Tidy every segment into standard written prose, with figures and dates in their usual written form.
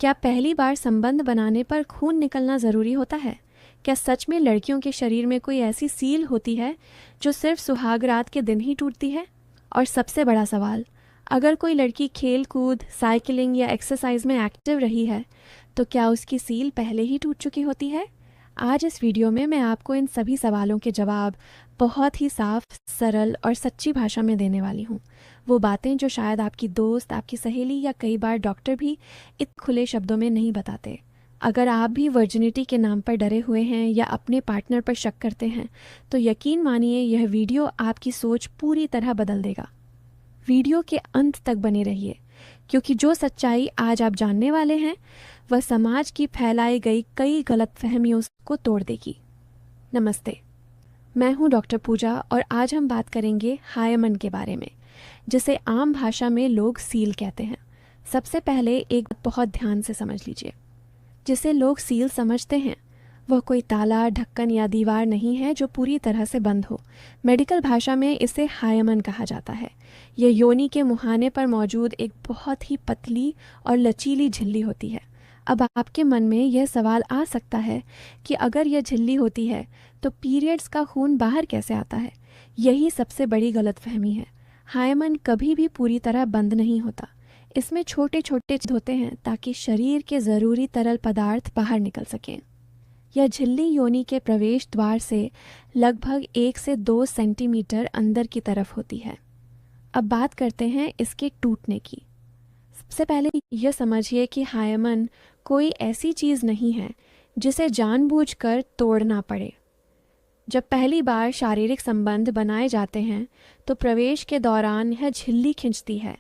क्या पहली बार संबंध बनाने पर खून निकलना ज़रूरी होता है? क्या सच में लड़कियों के शरीर में कोई ऐसी सील होती है जो सिर्फ सुहाग रात के दिन ही टूटती है? और सबसे बड़ा सवाल, अगर कोई लड़की खेल कूद, साइकिलिंग या एक्सरसाइज में एक्टिव रही है, तो क्या उसकी सील पहले ही टूट चुकी होती है? आज इस वीडियो में मैं आपको इन सभी सवालों के जवाब बहुत ही साफ, सरल और सच्ची भाषा में देने वाली हूँ। वो बातें जो शायद आपकी दोस्त, आपकी सहेली या कई बार डॉक्टर भी इतने खुले शब्दों में नहीं बताते। अगर आप भी वर्जिनिटी के नाम पर डरे हुए हैं या अपने पार्टनर पर शक करते हैं, तो यकीन मानिए यह वीडियो आपकी सोच पूरी तरह बदल देगा। वीडियो के अंत तक बने रहिए, क्योंकि जो सच्चाई आज आप जानने वाले हैं वह समाज की फैलाई गई कई गलतफहमियों को तोड़ देगी। नमस्ते, मैं हूं डॉक्टर पूजा और आज हम बात करेंगे हायमन के बारे में, जिसे आम भाषा में लोग सील कहते हैं। सबसे पहले एक बात बहुत ध्यान से समझ लीजिए। जिसे लोग सील समझते हैं वह कोई ताला, ढक्कन या दीवार नहीं है जो पूरी तरह से बंद हो। मेडिकल भाषा में इसे हायमन कहा जाता है। यह योनि के मुहाने पर मौजूद एक बहुत ही पतली और लचीली झिल्ली होती है। अब आपके मन में यह सवाल आ सकता है कि अगर यह झिल्ली होती है तो पीरियड्स का खून बाहर कैसे आता है? यही सबसे बड़ी गलतफहमी है। हायमन कभी भी पूरी तरह बंद नहीं होता। इसमें छोटे छोटे छेद होते हैं ताकि शरीर के ज़रूरी तरल पदार्थ बाहर निकल सकें। यह झिल्ली योनि के प्रवेश द्वार से लगभग 1 से 2 सेंटीमीटर अंदर की तरफ होती है। अब बात करते हैं इसके टूटने की। सबसे पहले यह समझिए कि हायमन कोई ऐसी चीज़ नहीं है जिसे जानबूझकर तोड़ना पड़े। जब पहली बार शारीरिक संबंध बनाए जाते हैं तो प्रवेश के दौरान यह झिल्ली खिंचती है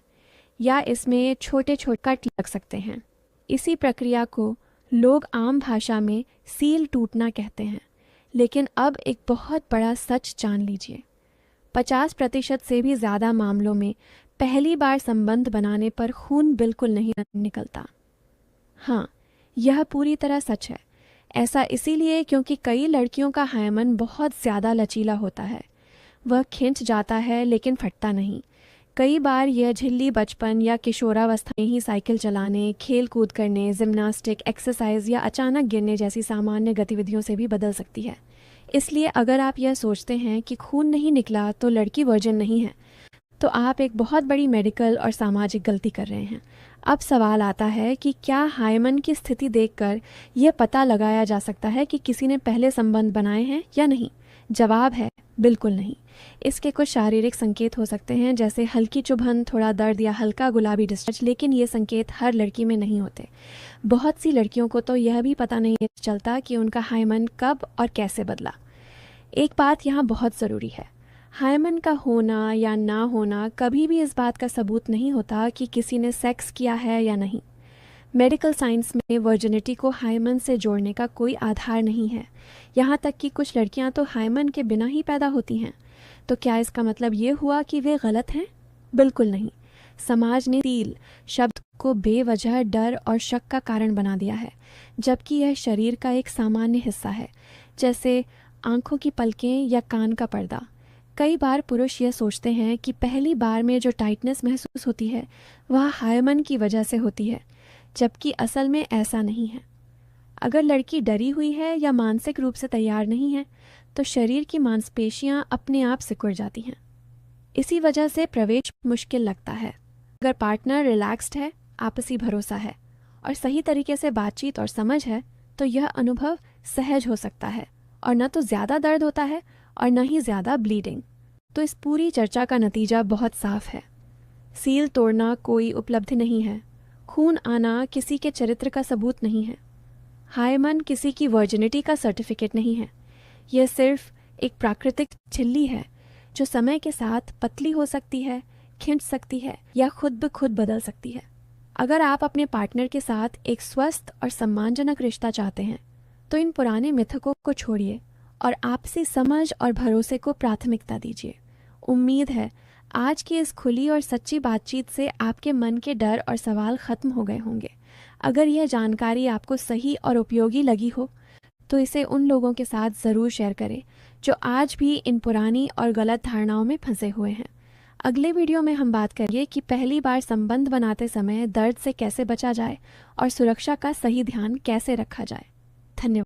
या इसमें छोटे छोटे कट लग सकते हैं। इसी प्रक्रिया को लोग आम भाषा में सील टूटना कहते हैं। लेकिन अब एक बहुत बड़ा सच जान लीजिए। 50% से भी ज़्यादा मामलों में पहली बार संबंध बनाने पर खून बिल्कुल नहीं निकलता। हाँ, यह पूरी तरह सच है। ऐसा इसीलिए क्योंकि कई लड़कियों का हायमन बहुत ज़्यादा लचीला होता है। वह खिंच जाता है लेकिन फटता नहीं। कई बार यह झिल्ली बचपन या किशोरावस्था में ही साइकिल चलाने, खेल कूद करने, जिम्नास्टिक, एक्सरसाइज या अचानक गिरने जैसी सामान्य गतिविधियों से भी बदल सकती है। इसलिए अगर आप यह सोचते हैं कि खून नहीं निकला तो लड़की वर्जिन नहीं है, तो आप एक बहुत बड़ी मेडिकल और सामाजिक गलती कर रहे हैं। अब सवाल आता है कि क्या हायमन की स्थिति देखकर यह पता लगाया जा सकता है कि किसी ने पहले संबंध बनाए हैं या नहीं? जवाब है बिल्कुल नहीं। इसके कुछ शारीरिक संकेत हो सकते हैं, जैसे हल्की चुभन, थोड़ा दर्द या हल्का गुलाबी डिस्चार्ज, लेकिन ये संकेत हर लड़की में नहीं होते। बहुत सी लड़कियों को तो यह भी पता नहीं चलता कि उनका हायमन कब और कैसे बदला। एक बात यहाँ बहुत ज़रूरी है, हायमन का होना या ना होना कभी भी इस बात का सबूत नहीं होता कि किसी ने सेक्स किया है या नहीं। मेडिकल साइंस में वर्जिनिटी को हायमन से जोड़ने का कोई आधार नहीं है। यहाँ तक कि कुछ लड़कियाँ तो हायमन के बिना ही पैदा होती हैं। तो क्या इसका मतलब ये हुआ कि वे गलत हैं? बिल्कुल नहीं। समाज ने सील शब्द को बेवजह डर और शक का कारण बना दिया है, जबकि यह शरीर का एक सामान्य हिस्सा है, जैसे आंखों की पलकें या कान का पर्दा। कई बार पुरुष यह सोचते हैं कि पहली बार में जो टाइटनेस महसूस होती है वह हायमन की वजह से होती है, जबकि असल में ऐसा नहीं है। अगर लड़की डरी हुई है या मानसिक रूप से तैयार नहीं है तो शरीर की मांसपेशियां अपने आप सिकुड़ जाती हैं। इसी वजह से प्रवेश मुश्किल लगता है। अगर पार्टनर रिलैक्स्ड है, आपसी भरोसा है और सही तरीके से बातचीत और समझ है तो यह अनुभव सहज हो सकता है और न तो ज़्यादा दर्द होता है और न ही ज़्यादा ब्लीडिंग। तो इस पूरी चर्चा का नतीजा बहुत साफ है। सील तोड़ना कोई उपलब्धि नहीं है। खून आना किसी के चरित्र का सबूत नहीं है। हायमन किसी की वर्जिनिटी का सर्टिफिकेट नहीं है। यह सिर्फ एक प्राकृतिक झिल्ली है जो समय के साथ पतली हो सकती है, खिंच सकती है या खुद ब खुद बदल सकती है। अगर आप अपने पार्टनर के साथ एक स्वस्थ और सम्मानजनक रिश्ता चाहते हैं तो इन पुराने मिथकों को छोड़िए और आपसी समझ और भरोसे को प्राथमिकता दीजिए। उम्मीद है आज की इस खुली और सच्ची बातचीत से आपके मन के डर और सवाल खत्म हो गए होंगे। अगर यह जानकारी आपको सही और उपयोगी लगी हो तो इसे उन लोगों के साथ ज़रूर शेयर करें जो आज भी इन पुरानी और गलत धारणाओं में फंसे हुए हैं। अगले वीडियो में हम बात करेंगे कि पहली बार संबंध बनाते समय दर्द से कैसे बचा जाए और सुरक्षा का सही ध्यान कैसे रखा जाए। धन्यवाद।